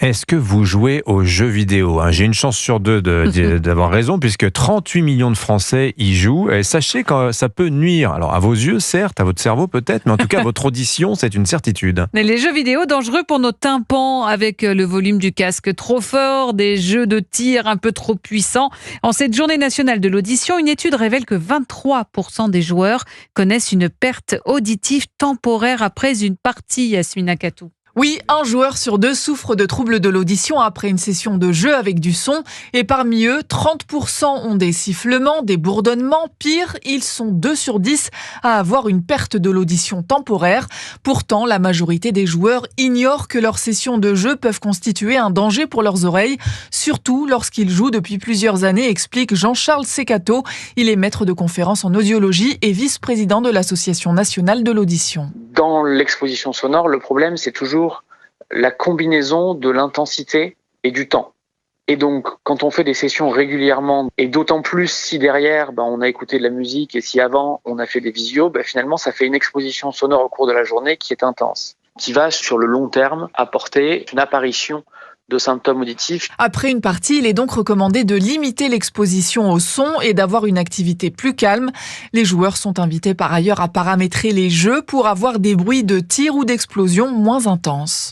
Est-ce que vous jouez aux jeux vidéo? J'ai une chance sur deux d'avoir raison, puisque 38 millions de Français y jouent. Et sachez que ça peut nuire. Alors, à vos yeux, certes, à votre cerveau peut-être, mais en tout cas, à votre audition, c'est une certitude. Mais les jeux vidéo dangereux pour nos tympans avec le volume du casque trop fort, des jeux de tir un peu trop puissants. En cette journée nationale de l'audition, une étude révèle que 23% des joueurs connaissent une perte auditive temporaire après une partie, Yasmina Katou. Oui, un joueur sur deux souffre de troubles de l'audition après une session de jeu avec du son. Et parmi eux, 30% ont des sifflements, des bourdonnements. Pire, ils sont 2 sur 10 à avoir une perte de l'audition temporaire. Pourtant, la majorité des joueurs ignorent que leurs sessions de jeu peuvent constituer un danger pour leurs oreilles, surtout lorsqu'ils jouent depuis plusieurs années, explique Jean-Charles Secato. Il est maître de conférences en audiologie et vice-président de l'Association nationale de l'audition. Dans l'exposition sonore, le problème, c'est toujours la combinaison de l'intensité et du temps. Et donc, quand on fait des sessions régulièrement, et d'autant plus si derrière, on a écouté de la musique, et si avant, on a fait des visios, finalement, ça fait une exposition sonore au cours de la journée qui est intense, qui va, sur le long terme, apporter une apparition de symptômes auditifs. Après une partie, il est donc recommandé de limiter l'exposition au son et d'avoir une activité plus calme. Les joueurs sont invités par ailleurs à paramétrer les jeux pour avoir des bruits de tir ou d'explosion moins intenses.